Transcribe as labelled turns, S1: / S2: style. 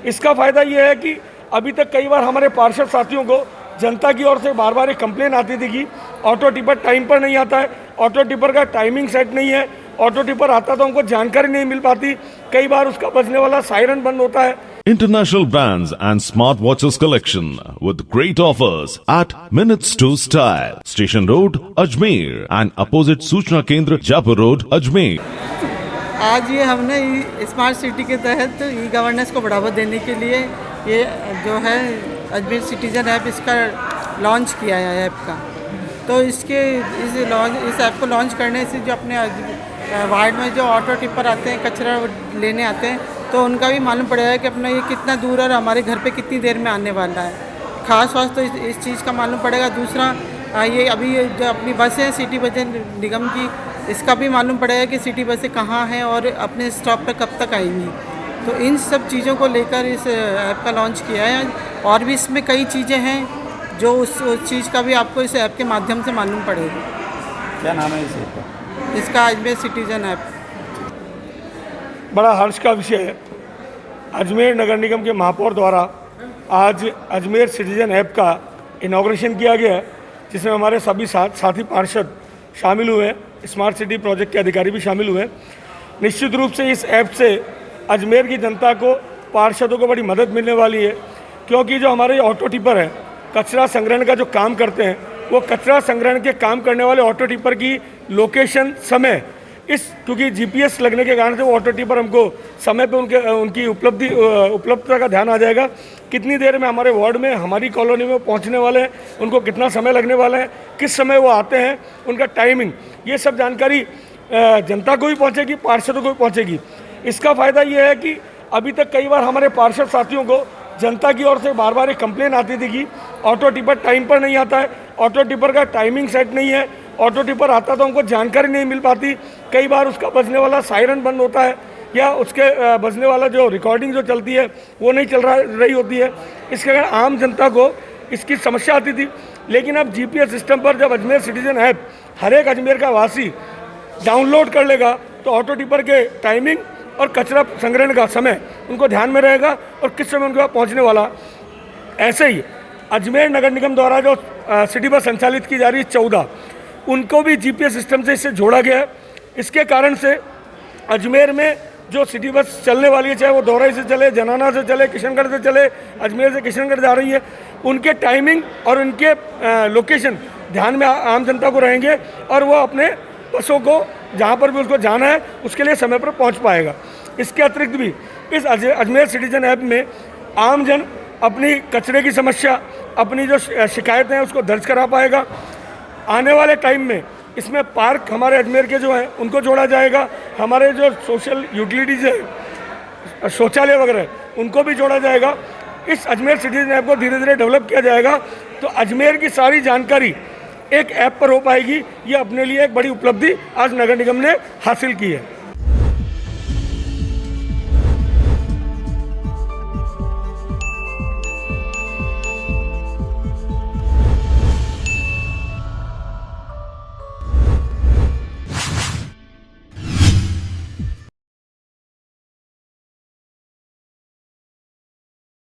S1: इसका फ़ायदा ये है कि अभी तक कई बार हमारे पार्षद साथियों को जनता की ओर से बार बार एक कंप्लेन आती थी कि ऑटो टिपर टाइम पर नहीं आता है, ऑटो टिपर का टाइमिंग सेट नहीं है, ऑटो टिपर आता तो हमको जानकारी नहीं मिल पाती, कई बार उसका बजने वाला सायरन बंद होता है।
S2: International brands and smartwatches collection with great offers at Minutes to Style, Station Road, Ajmer and opposite Suchna Kendra, Jaipur Road, Ajmer.
S3: आज ये हमने स्मार्ट सिटी के तहत ई गवर्नेंस को बढ़ावा देने के लिए ये जो है अजमेर सिटीजन ऐप इसका लॉन्च किया है ऐप का। तो इस ऐप को लॉन्च करने से जो अपने वार्ड में जो ऑटो टिपर आते हैं, कचरा लेने आते हैं, तो उनका भी मालूम पड़ेगा कि अपना ये कितना दूर और हमारे घर पे कितनी देर में आने वाला है। खास बात तो इस चीज़ का मालूम पड़ेगा। दूसरा ये अभी जो अपनी बसें हैं सिटी बसें निगम की, इसका भी मालूम पड़ेगा कि सिटी बसें कहाँ हैं और अपने स्टॉप पर कब तक आएंगी। तो इन सब चीज़ों को लेकर इस ऐप का लॉन्च किया है। और भी इसमें कई चीज़ें हैं जो उस चीज़ का भी आपको इस ऐप के माध्यम से मालूम पड़ेगा।
S4: क्या नाम है इस ऐप का?
S3: इसका अजमेर सिटीजन ऐप।
S1: बड़ा हर्ष का विषय है, अजमेर नगर निगम के महापौर द्वारा आज अजमेर सिटीजन ऐप का इनॉग्रेशन किया गया है, जिसमें हमारे सभी साथी पार्षद शामिल हुए, स्मार्ट सिटी प्रोजेक्ट के अधिकारी भी शामिल हुए। निश्चित रूप से इस ऐप से अजमेर की जनता को, पार्षदों को बड़ी मदद मिलने वाली है, क्योंकि जो हमारे ऑटो टिपर हैं, कचरा संग्रहण का जो काम करते हैं, वो कचरा संग्रहण के काम करने वाले ऑटो टिपर की लोकेशन, समय, क्योंकि जीपीएस लगने के कारण से वो ऑटो टिपर हमको समय पे उनकी उपलब्धता का ध्यान आ जाएगा, कितनी देर में हमारे वार्ड में, हमारी कॉलोनी में पहुंचने वाले हैं, उनको कितना समय लगने वाला है, किस समय वो आते हैं, उनका टाइमिंग, ये सब जानकारी जनता को भी पहुंचेगी, पार्षदों को भी पहुंचेगी। इसका फ़ायदा ये है कि अभी तक कई बार हमारे पार्षद साथियों को जनता की ओर से बार बार एक कंप्लेन आती थी कि ऑटो टिपर टाइम पर नहीं आता है, ऑटो टिपर का टाइमिंग सेट नहीं है, ऑटो टिपर आता तो हमको जानकारी नहीं मिल पाती, कई बार उसका बजने वाला सायरन बंद होता है या उसके बजने वाला जो रिकॉर्डिंग जो चलती है वो नहीं चल रही होती है। इसके कारण आम जनता को इसकी समस्या आती थी। लेकिन अब जीपीएस सिस्टम पर जब अजमेर सिटीजन ऐप हर एक अजमेर का वासी डाउनलोड कर लेगा, तो ऑटो टिपर के टाइमिंग और कचरा संग्रहण का समय उनको ध्यान में रहेगा और किस समय उनके पास पहुँचने वाला। ऐसे ही अजमेर नगर निगम द्वारा जो सिटी बस संचालित की जा रही है 14, उनको भी जीपीएस सिस्टम से इससे जोड़ा गया है। इसके कारण से अजमेर में जो सिटी बस चलने वाली है, चाहे वो दौराई से चले, जनाना से चले, किशनगढ़ से चले, अजमेर से किशनगढ़ जा रही है, उनके टाइमिंग और उनके लोकेशन ध्यान में आम जनता को रहेंगे और वो अपने बसों को जहाँ पर भी उसको जाना है उसके लिए समय पर पहुँच पाएगा। इसके अतिरिक्त भी इस अजमेर सिटीजन ऐप में आम जन अपनी कचरे की समस्या, अपनी जो शिकायतें हैं उसको दर्ज करा पाएगा। आने वाले टाइम में इसमें पार्क हमारे अजमेर के जो हैं उनको जोड़ा जाएगा, हमारे जो सोशल यूटिलिटीज़ है, शौचालय वगैरह, उनको भी जोड़ा जाएगा। इस अजमेर सिटीजन ऐप को धीरे धीरे डेवलप किया जाएगा, तो अजमेर की सारी जानकारी एक ऐप पर हो पाएगी। ये अपने लिए एक बड़ी उपलब्धि आज नगर निगम ने हासिल की है।